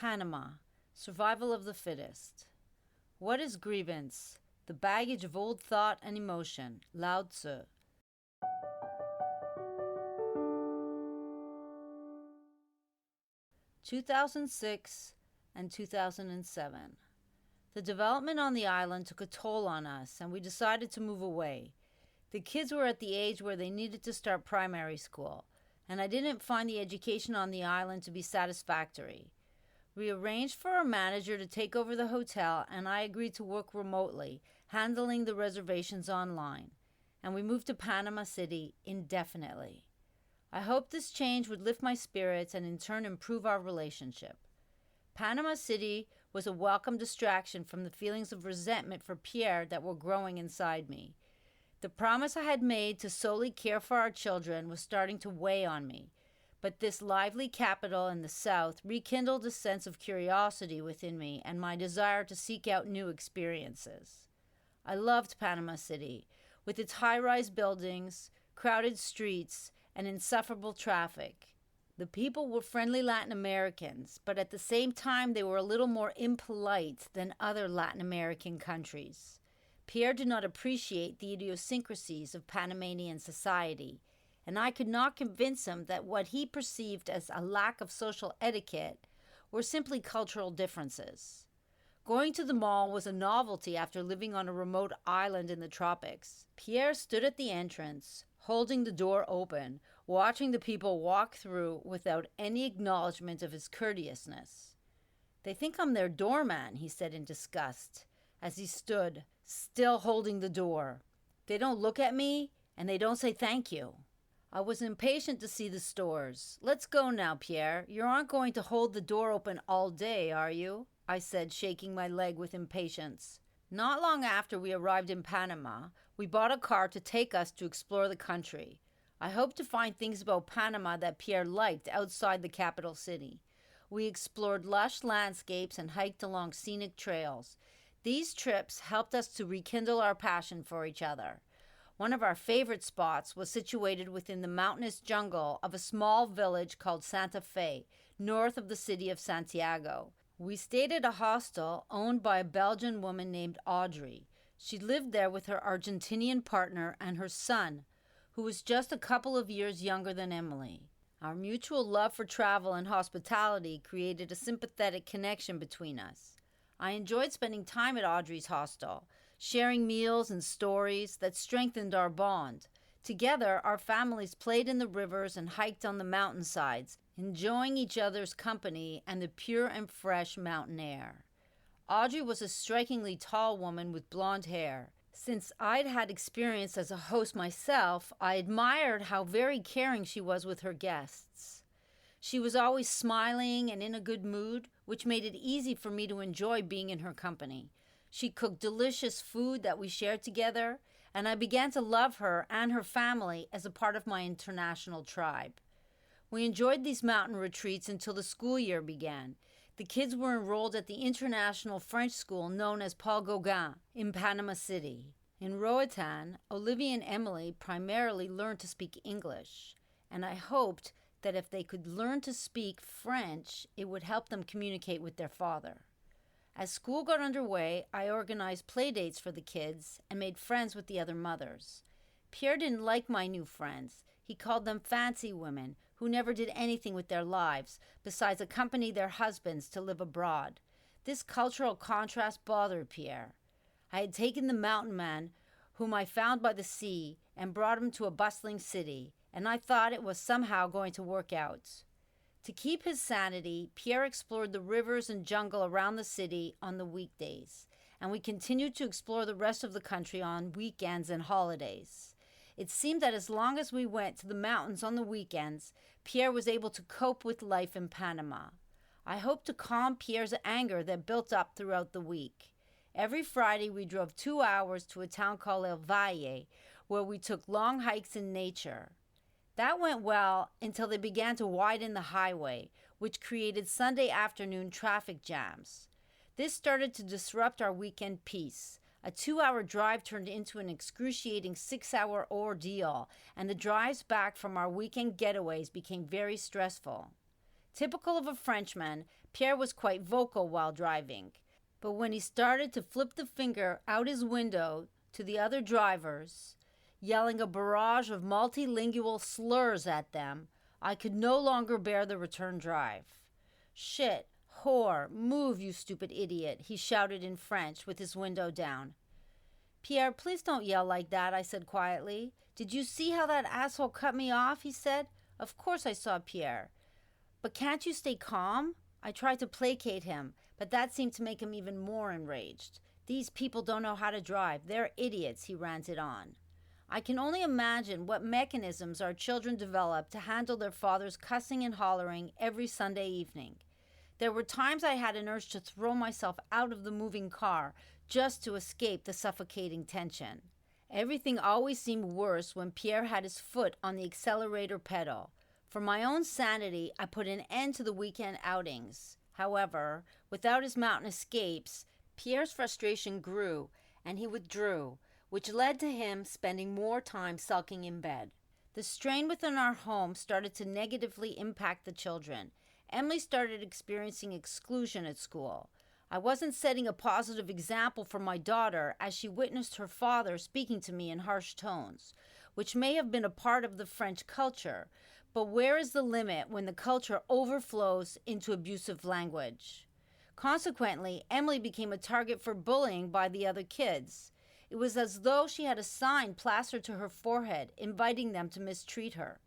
Panama, survival of the fittest. What is grievance? The baggage of old thought and emotion. Lao Tzu. (2006 and 2007). The development on the island took a toll on us, and we decided to move away. The kids were at the age where they needed to start primary school, and I didn't find the education on the island to be satisfactory. We arranged for our manager to take over the hotel, and I agreed to work remotely, handling the reservations online, and we moved to Panama City indefinitely. I hoped this change would lift my spirits and in turn improve our relationship. Panama City was a welcome distraction from the feelings of resentment for Pierre that were growing inside me. The promise I had made to solely care for our children was starting to weigh on me, but this lively capital in the south rekindled a sense of curiosity within me and my desire to seek out new experiences. I loved Panama City, with its high-rise buildings, crowded streets, and insufferable traffic. The people were friendly Latin Americans, but at the same time they were a little more impolite than other Latin American countries. Pierre did not appreciate the idiosyncrasies of Panamanian society, and I could not convince him that what he perceived as a lack of social etiquette were simply cultural differences. Going to the mall was a novelty after living on a remote island in the tropics. Pierre stood at the entrance, holding the door open, watching the people walk through without any acknowledgement of his courteousness. "They think I'm their doorman," he said in disgust, as he stood, still holding the door. "They don't look at me, and they don't say thank you." I was impatient to see the stores. "Let's go now, Pierre. You aren't going to hold the door open all day, are you?" I said, shaking my leg with impatience. Not long after we arrived in Panama, we bought a car to take us to explore the country. I hoped to find things about Panama that Pierre liked outside the capital city. We explored lush landscapes and hiked along scenic trails. These trips helped us to rekindle our passion for each other. One of our favorite spots was situated within the mountainous jungle of a small village called Santa Fe, north of the city of Santiago. We stayed at a hostel owned by a Belgian woman named Audrey. She lived there with her Argentinian partner and her son, who was just a couple of years younger than Emilie. Our mutual love for travel and hospitality created a sympathetic connection between us. I enjoyed spending time at Audrey's hostel, sharing meals and stories that strengthened our bond. Together, our families played in the rivers and hiked on the mountainsides, enjoying each other's company and the pure and fresh mountain air. Audrey was a strikingly tall woman with blonde hair. Since I'd had experience as a host myself, I admired how very caring she was with her guests. She was always smiling and in a good mood, which made it easy for me to enjoy being in her company. She cooked delicious food that we shared together, and I began to love her and her family as a part of my international tribe. We enjoyed these mountain retreats until the school year began. The kids were enrolled at the international French school known as Paul Gauguin in Panama City. In Roatan, Olivier and Emilie primarily learned to speak English, and I hoped that if they could learn to speak French, it would help them communicate with their father. As school got underway, I organized play dates for the kids and made friends with the other mothers. Pierre didn't like my new friends. He called them fancy women who never did anything with their lives besides accompany their husbands to live abroad. This cultural contrast bothered Pierre. I had taken the mountain man, whom I found by the sea, and brought him to a bustling city, and I thought it was somehow going to work out. To keep his sanity, Pierre explored the rivers and jungle around the city on the weekdays, and we continued to explore the rest of the country on weekends and holidays. It seemed that as long as we went to the mountains on the weekends, Pierre was able to cope with life in Panama. I hoped to calm Pierre's anger that built up throughout the week. Every Friday, we drove 2 hours to a town called El Valle, where we took long hikes in nature. That went well until they began to widen the highway, which created Sunday afternoon traffic jams. This started to disrupt our weekend peace. A 2-hour drive turned into an excruciating 6-hour ordeal, and the drives back from our weekend getaways became very stressful. Typical of a Frenchman, Pierre was quite vocal while driving. But when he started to flip the finger out his window to the other drivers, yelling a barrage of multilingual slurs at them, I could no longer bear the return drive. "Shit, whore, move, you stupid idiot," he shouted in French with his window down. "Pierre, please don't yell like that," I said quietly. "Did you see how that asshole cut me off?" he said. Of course I saw, Pierre. "But can't you stay calm?" I tried to placate him, but that seemed to make him even more enraged. "These people don't know how to drive. They're idiots," he ranted on. I can only imagine what mechanisms our children develop to handle their father's cussing and hollering every Sunday evening. There were times I had an urge to throw myself out of the moving car just to escape the suffocating tension. Everything always seemed worse when Pierre had his foot on the accelerator pedal. For my own sanity, I put an end to the weekend outings. However, without his mountain escapes, Pierre's frustration grew and he withdrew, which led to him spending more time sulking in bed. The strain within our home started to negatively impact the children. Emilie started experiencing exclusion at school. I wasn't setting a positive example for my daughter as she witnessed her father speaking to me in harsh tones, which may have been a part of the French culture, but where is the limit when the culture overflows into abusive language? Consequently, Emilie became a target for bullying by the other kids. It was as though she had a sign plastered to her forehead, inviting them to mistreat her.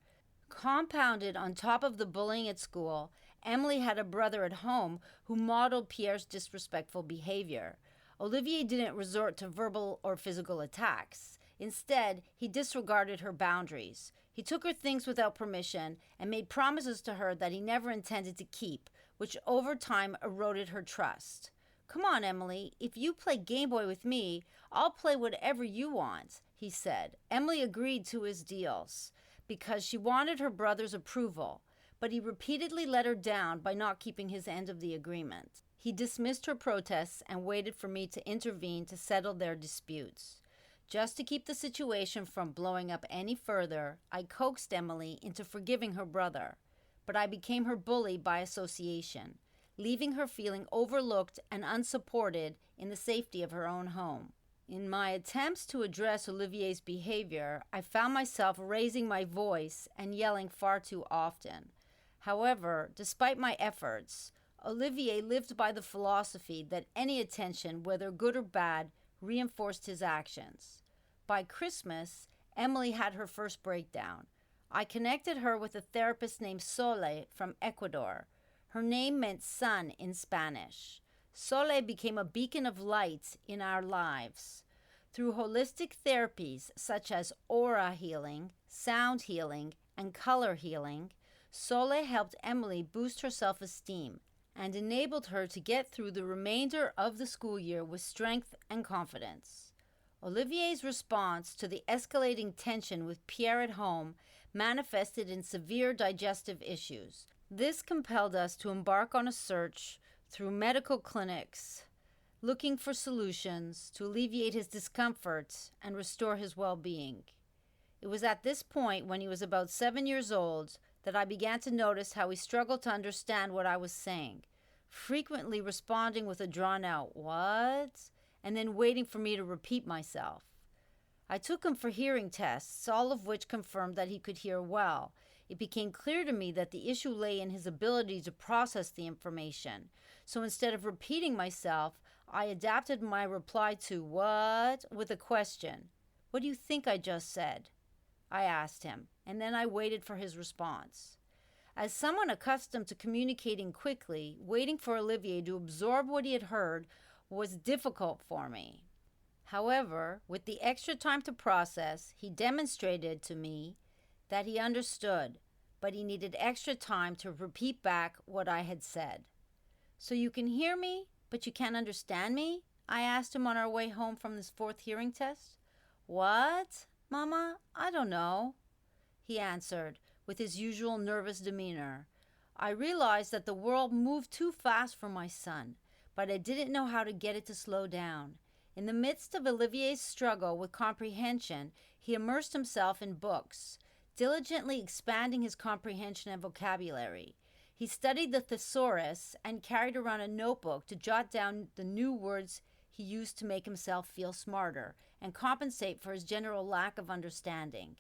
Compounded on top of the bullying at school, Emilie had a brother at home who modeled Pierre's disrespectful behavior. Olivier didn't resort to verbal or physical attacks. Instead, he disregarded her boundaries. He took her things without permission and made promises to her that he never intended to keep, which over time eroded her trust. "Come on, Emilie, if you play Game Boy with me, I'll play whatever you want," he said. Emilie agreed to his deals because she wanted her brother's approval, but he repeatedly let her down by not keeping his end of the agreement. He dismissed her protests and waited for me to intervene to settle their disputes. Just to keep the situation from blowing up any further, I coaxed Emilie into forgiving her brother, but I became her bully by association, leaving her feeling overlooked and unsupported in the safety of her own home. In my attempts to address Olivier's behavior, I found myself raising my voice and yelling far too often. However, despite my efforts, Olivier lived by the philosophy that any attention, whether good or bad, reinforced his actions. By Christmas, Emilie had her first breakdown. I connected her with a therapist named Sole from Ecuador. Her name meant sun in Spanish. Sole became a beacon of light in our lives. Through holistic therapies such as aura healing, sound healing, and color healing, Sole helped Emilie boost her self-esteem and enabled her to get through the remainder of the school year with strength and confidence. Olivier's response to the escalating tension with Pierre at home manifested in severe digestive issues. This compelled us to embark on a search through medical clinics, looking for solutions to alleviate his discomfort and restore his well-being. It was at this point, when he was about 7 years old, that I began to notice how he struggled to understand what I was saying, frequently responding with a drawn-out "what?" and then waiting for me to repeat myself. I took him for hearing tests, all of which confirmed that he could hear well. It became clear to me that the issue lay in his ability to process the information. So instead of repeating myself, I adapted my reply to "what?" with a question. "What do you think I just said?" I asked him, and then I waited for his response. As someone accustomed to communicating quickly, waiting for Olivier to absorb what he had heard was difficult for me. However, with the extra time to process, he demonstrated to me that he understood, but he needed extra time to repeat back what I had said. "So you can hear me, but you can't understand me?" I asked him on our way home from this fourth hearing test. "What, Mama? I don't know," he answered with his usual nervous demeanor. I realized that the world moved too fast for my son, but I didn't know how to get it to slow down. In the midst of Olivier's struggle with comprehension, he immersed himself in books, diligently expanding his comprehension and vocabulary. He studied the thesaurus and carried around a notebook to jot down the new words he used to make himself feel smarter and compensate for his general lack of understanding.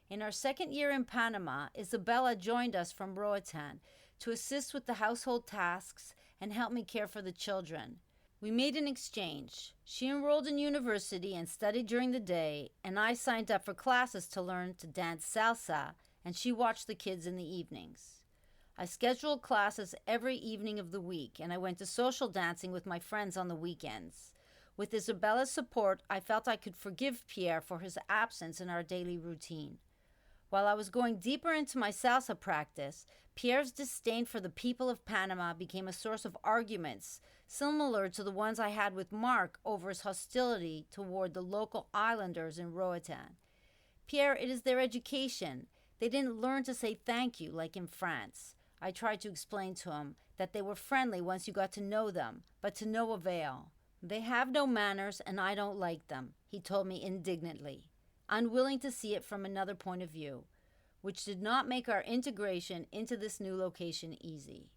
In our second year in Panama, Isabella joined us from Roatan to assist with the household tasks and help me care for the children. We made an exchange. She enrolled in university and studied during the day, and I signed up for classes to learn to dance salsa, and she watched the kids in the evenings. I scheduled classes every evening of the week, and I went to social dancing with my friends on the weekends. With Isabella's support, I felt I could forgive Pierre for his absence in our daily routine. While I was going deeper into my salsa practice, Pierre's disdain for the people of Panama became a source of arguments, similar to the ones I had with Mark over his hostility toward the local islanders in Roatan. Pierre, it is their education. They didn't learn to say thank you like in France. I tried to explain to him that they were friendly once you got to know them, but to no avail. They have no manners and I don't like them, he told me indignantly, unwilling to see it from another point of view, which did not make our integration into this new location easy.